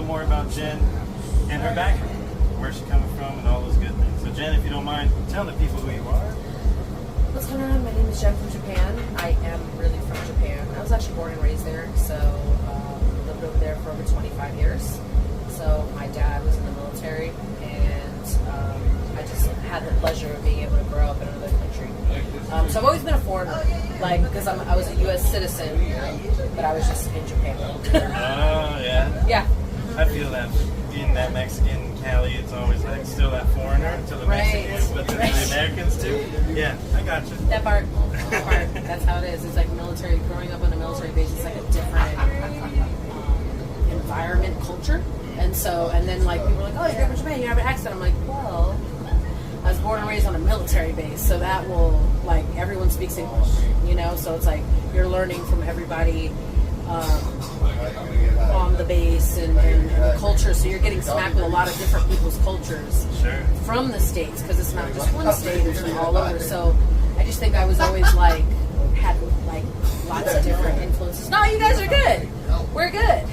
more about Jenn and her background, where she's coming from, and all those good things. So, Jenn, if you don't mind, tell the people who you are. What's going on? My name is Jenn from Japan. I am really from Japan. I was actually born and raised there, so lived over there for over 25 years. So my dad was in the military, and I just had the pleasure of being able to grow up in another country. So I've always been a foreigner, like because I was a U.S. citizen, but I was just in Japan. Oh, yeah. Yeah. I feel that being that Mexican Cali, it's always like still that foreigner to the Mexicans, but to the Americans too. Yeah, I got you. That part. That's how it is. It's like military. Growing up on a military base, it's like a different environment, culture. And then like people are like, oh, you're from Japan, you have an accent. I'm like, well, I was born and raised on a military base, so that will, like, everyone speaks English, you know? So it's like you're learning from everybody on the base and the culture, so you're getting smacked with a lot of different people's cultures from the States, because it's not just one state, it's from all over. So I just think I was always like, had like lots of different influences. No, you guys are good. We're good.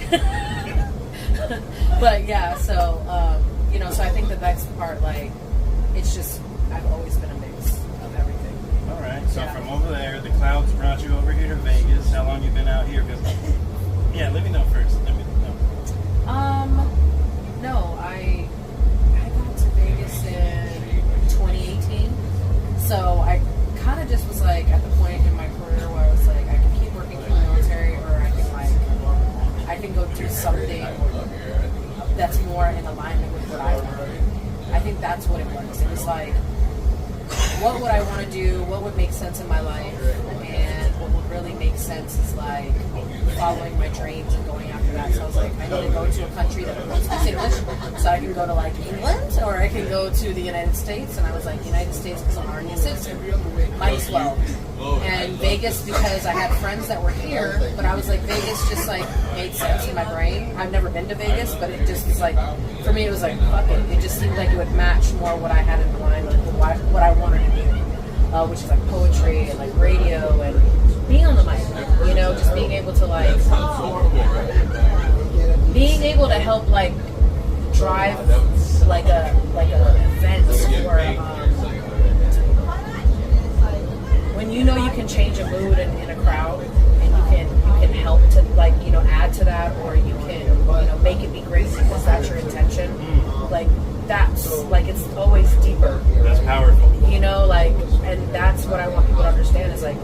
But yeah, so, you know, so I think that's the part, like, it's just, I've always been a mix of everything. All right, so from over there, the clouds brought you over here to Vegas. How long you been out here? Yeah, let me know first. No, I got to Vegas in 2018. So I kind of just was like at the point in my career where I was like, I can keep working for the military, or I can go do something that's more in alignment with what I want to do. I think that's what it was. It was like, what would I want to do? What would make sense in my life? And what would really make sense is like following my dreams and going after that. So I was like, I need to go to a country that speaks English, so I can go to like England, or I can go to the United States. And I was like, United States because I'm already a citizen, might as well. And Vegas because I had friends that were here, but I was like, Vegas just like made sense in my brain. I've never been to Vegas, but it just was like, for me it was like, fuck it. It just seemed like it would match more what I had in mind, like what I wanted to do, which is like poetry and like radio and being on the mic, you know, just being able to like, being able to help like drive like a event, or when you know you can change a mood in a crowd, and you can help to like, you know, add to that, or you can, you know, make it be great because that's your intention. Like that's like, it's always deeper. That's powerful. You know, like, and that's what I want people to understand is like,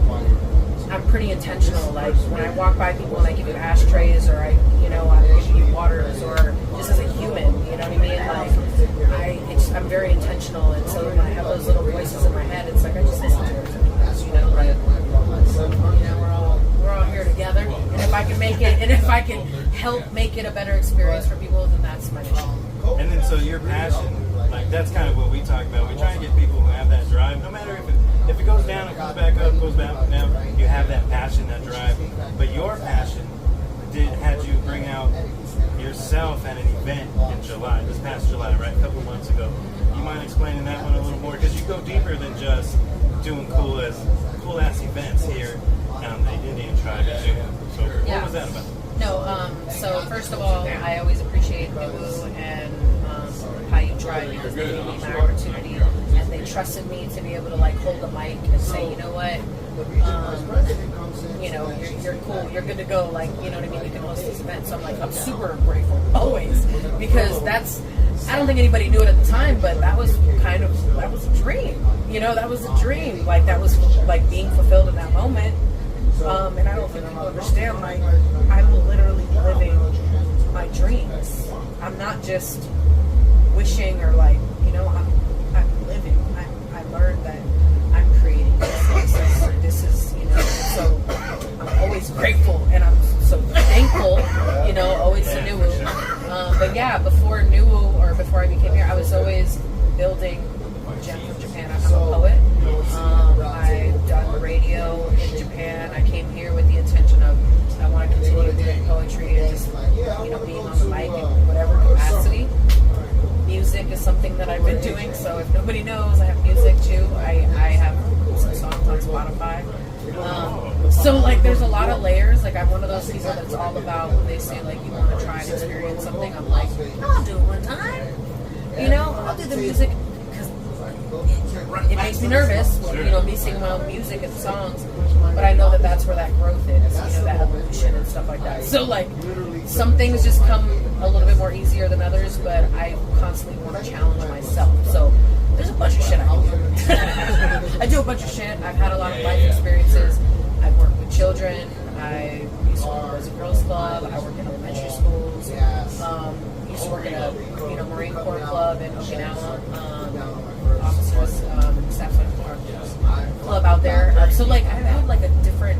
I'm pretty intentional. Like when I walk by people and I give you ashtrays, or I give you waters, or just as a human, you know what I mean? Like I'm very intentional, and so when I have those little voices in my head, it's like I just listen to it. You know, right? You know, we're all here together, and if I can make it, and if I can help make it a better experience for people, then that's my mission. And then so your passion, like that's kind of what we talk about. We try and get people who have that drive, no matter if it goes down and comes back up, goes back down, you have that passion, that drive. But your passion had you bring out yourself at an event in July, this past July, right? A couple months ago. You mind explaining that one a little more? Because you go deeper than just doing cool ass events here on the Indian tribe. So what was that about? No, so first of all, I always appreciate Nubu and how you try, because they gave me my opportunity, and they trusted me to be able to like hold the mic and say, you know what, you know, you're cool, you're good to go, like, you know what I mean, you can host this event. So I'm like, I'm super grateful always, because I don't think anybody knew it at the time, but that was a dream, you know, that was a dream, like that was like being fulfilled in that moment. And I don't think people understand, like, I'm literally living my dreams. I'm not just wishing, or like, you know, I'm living. I learned that I'm creating this is, you know, so I'm always grateful, and I'm so thankful, you know, always to Nuwu. But yeah, before Nuwu, or before I became here, I was always building Jenn from Japan. I'm a poet. I've done radio in Japan. I came here with the intention of, I want to continue doing poetry and just, you know, being on the mic in whatever capacity. Music is something that I've been doing, so if nobody knows, I have music too. I have some songs on Spotify. So like there's a lot of layers. Like I'm one of those people that's all about when they say like you want to try and experience something, I'm like, I'll do it one time. You know, I'll do the music because it makes me nervous, you know, me singing my own music and songs, but I know that that's where that growth is, you know, that evolution and stuff like that. So like some things just come a little bit more easier than others, but I constantly want to challenge myself. So there's a bunch of shit I can do. I do a bunch of shit. I've had a lot of life experiences. I've worked with children. I used to work at Boys and Girls Club. I work in elementary schools. Used to work in a Marine Corps club in Okinawa. Officers, staff club out there. So like I've had like a different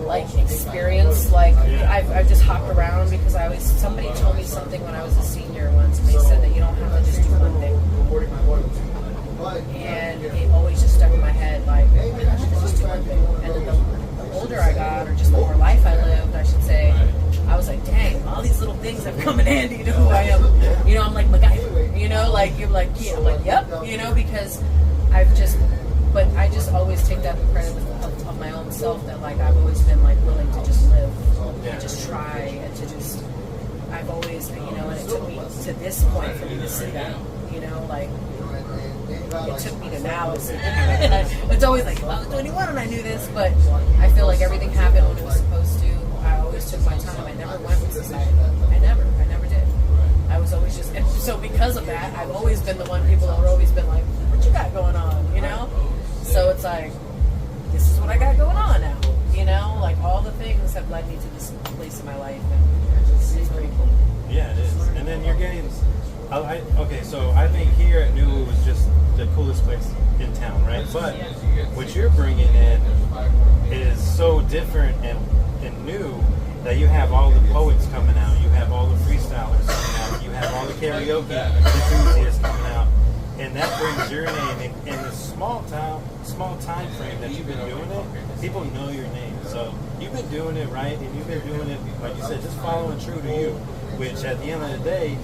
like experience. Like I've just hopped around because somebody told me something when I was a senior once. They said that you don't have to just do one thing. And it always just stuck in my head, like, oh my gosh, this is too one thing. And then the older I got, or just the more life I lived, I should say, I was like, dang, all these little things have come in handy to who I am. You know, I'm like MacGyver, you know, like, you're like, yeah, I'm like, yep, you know, because I just always take that credit of my own self that, like, I've always been, like, willing to just live and just try and to just, I've always, you know, and it took me to this point for me to see that, you know, like, it took me to now. It's always like, well, I was 21 and I knew this, but I feel like everything happened when it was supposed to. I always took my time. I never went with society. I never did. I was always just, and so because of that, I've always been the one people that have always been like, what you got going on, you know? So it's like, this is what I got going on now, you know? Like all the things have led me to this place in my life, and it's pretty cool. Yeah, it is. And then you're getting, okay, so I think here at New was just the coolest place in town, right? But what you're bringing in is so different and new that you have all the poets coming out, you have all the freestylers coming out, you have all the karaoke enthusiasts coming out, and that brings your name in the small time frame that you've been doing it. People know your name, so you've been doing it right, and you've been doing it, like you said, just following true to you, which at the end of the day,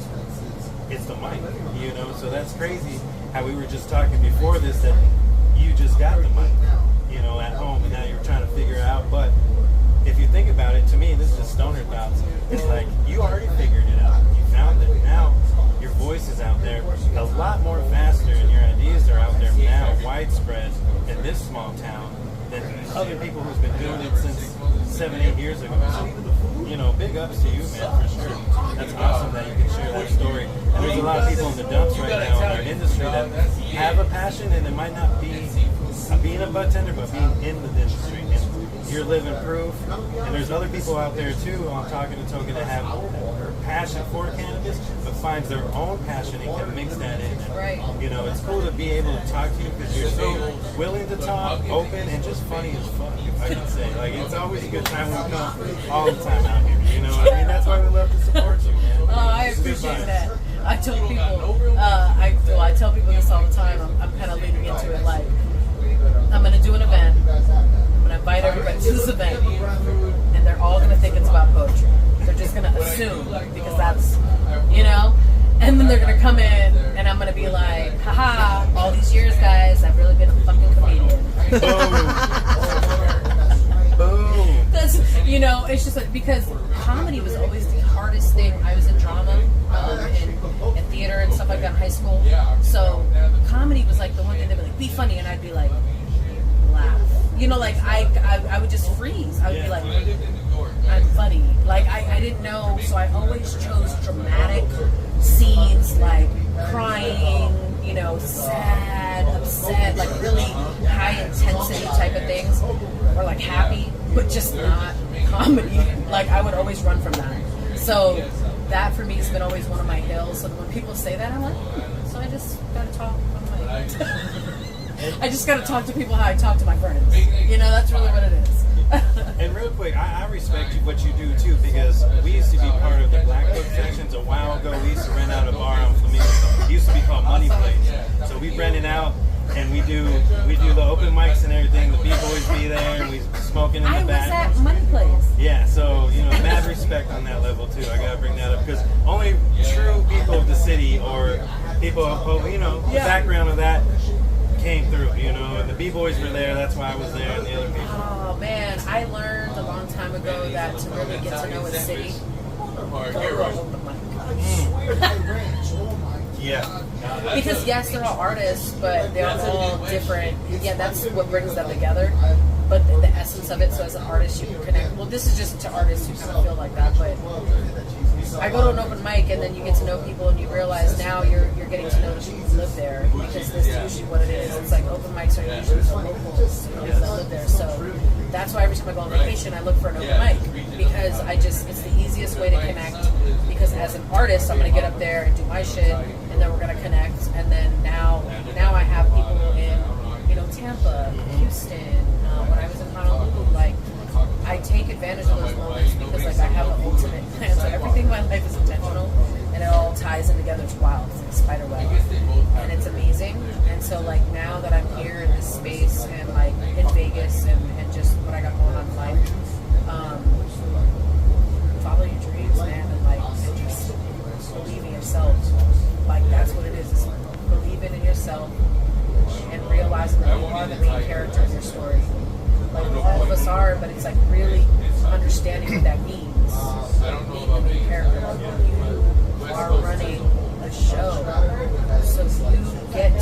it's the mic, you know. So that's crazy how we were just talking before this that you just got the mic, you know, at home, and now you're trying to figure it out. But if you think about it, to me, this is just stoner thoughts. It's like you already figured it out. You found it. Now your voice is out there a lot more faster, and your ideas are out there now, widespread in this small town than other people who's been doing it since 7-8 years ago. So, you know, big ups to you, man, for sure. That's awesome that you can share that story. And there's a lot of people in the dumps right now in our industry that have a passion, and it might not be being a bartender, but being in the industry. And you're living proof. And there's other people out there too, I'm talking to Token, that have passion for cannabis, but finds their own passion and can mix that in. And, you know, it's cool to be able to talk to you because you're so willing to talk, open, and just funny as fuck, if I can say. Like, it's always a good time when we come all the time out here. You know what I mean? That's why we love to support you, man. Oh, I appreciate that. I tell people, I tell people this all the time. I'm kind of leading into it. Like, I'm going to do an event. I'm going to invite everybody to this event, and they're all going to think it's about poetry. They're just going to assume because that's, you know. And then they're going to come in, and I'm going to be like, haha, all these years, guys, I've really been a fucking comedian. Boom. That's, you know, it's just like, because comedy was always the hardest thing. I was in drama and theater and stuff like that in high school. So comedy was like the one thing they'd be like, be funny, and I'd be like, laugh. You know, like I would just freeze. I would be like, I'm funny. Like I didn't know, so I always chose dramatic scenes, like crying, you know, sad, upset, like really high intensity type of things, or like happy, but just not comedy. Like I would always run from that. So that for me has been always one of my hills. So when people say that, I'm like, so I just gotta talk. I just gotta talk to people how I talk to my friends. You know, that's really what it is. And real quick, I respect what you do too, because we used to be part of the Black Book sections a while ago. We used to rent out a bar on Flamingo. It used to be called Money Place. So we rent it out, and we do the open mics and everything. The B-boys be there, and we smoking in the back. I was at Money Place. Yeah, so, you know, mad respect on that level too. I gotta bring that up, because only true people of the city, or people of, you know, the background of that, came through, you know, and the B-boys were there, that's why I was there, and the other people. Oh man, I learned a long time ago that to really get to know a city, go to an open mic. Yeah. Because yes, they're all artists, but they're all different. Yeah, that's what brings them together. But the essence of it, so as an artist, you can connect. Well, this is just to artists who kind of feel like that, but I go to an open mic and then you get to know people and you realize now you're getting to know the people who live there, because that's usually what it is. It's like open mics are usually the locals, the people that live there. So that's why every time I go on vacation, I look for an open mic, because it's the easiest way to connect. Because as an artist, I'm going to get up there and do my shit, and then we're going to connect. And then now I have people in, Tampa, Houston. When I was in Honolulu, like, I take advantage of those moments because, like, I have an ultimate plan. So everything in my life is intentional, and it all ties in together. It's wild. It's like a spider web, and it's amazing. And so, like, now that I'm here in this space and, like, in Vegas and just what I got going on in life, follow your dreams, man, and, like, and just believe in yourself. Like, that's what it is. It's believing in yourself and realizing that you are the main character in your story. Like, all of us are, but it's like really understanding what that means. Being the main character. Like, you are running a show, so you get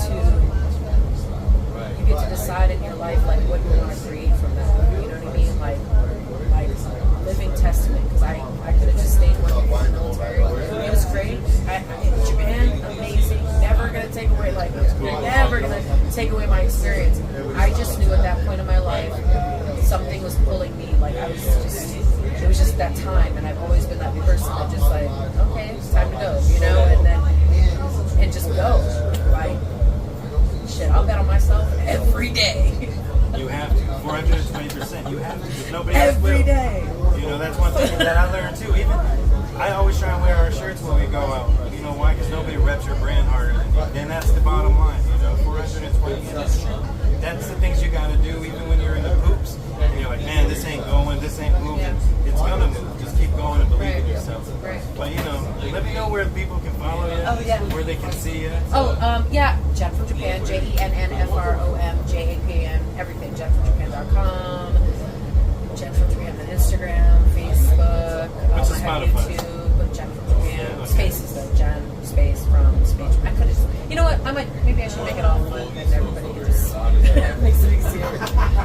to decide in your life, like, what you want to create from that. You know what I mean? Like living testament. Because I could have just stayed working in the military. It was great. Japan, amazing. Never gonna take away, like, never gonna take away my experience. I just knew at that point in my life something was pulling me. Like, it was just that time, and I've always been that person that just, like, okay, it's time to go, and just go. Like, shit, I'll bet on myself every day. You have to, 420%. You have to, because nobody else will. Every day. That's one thing that I learned too. Even I always try and wear our shirts when we go out. You know why? Because nobody reps your brand harder than you. And that's the bottom line. 420. That's the things you got to do, even when you're in the poops. And you're like, man, this ain't going, this ain't moving. Yeah. It's gonna move. Just keep going and believe in yourself. Right. But let me know where people can follow you. Oh yeah. Where they can see you. Yeah. Jenn from Japan. JENNFROMJAPAN. Everything. JennFromJapan.com. Jenn from Japan on Instagram, Facebook. What's the I have Spotify? YouTube. Jenn from Japan. Okay. Spaces though. Jenn space from space. I could just. You know what? Maybe I should make it all fun and everybody can just makes it easier.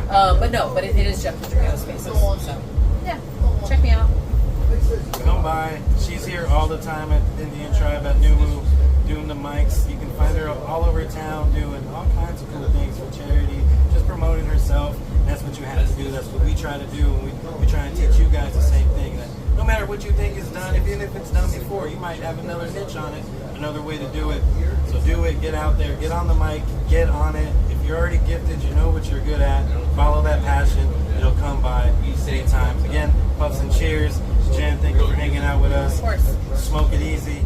But it is Jenn from Japan spaces. So yeah, check me out. Come by. She's here all the time at the Indian Tribe at Numu, doing the mics. You can find her all over town doing all kinds of cool things for charity, just promoting herself. That's what you have to do. That's what we try to do. And we try and teach you guys the same thing. That no matter what you think is done, even if it's done before, you might have another niche on it, another way to do it. So do it. Get out there. Get on the mic. Get on it. If you're already gifted, you know what you're good at. Follow that passion. It'll come by anytime. Again, puffs and cheers. Jenn, thank you for hanging out with us. Of course. Smoke it easy.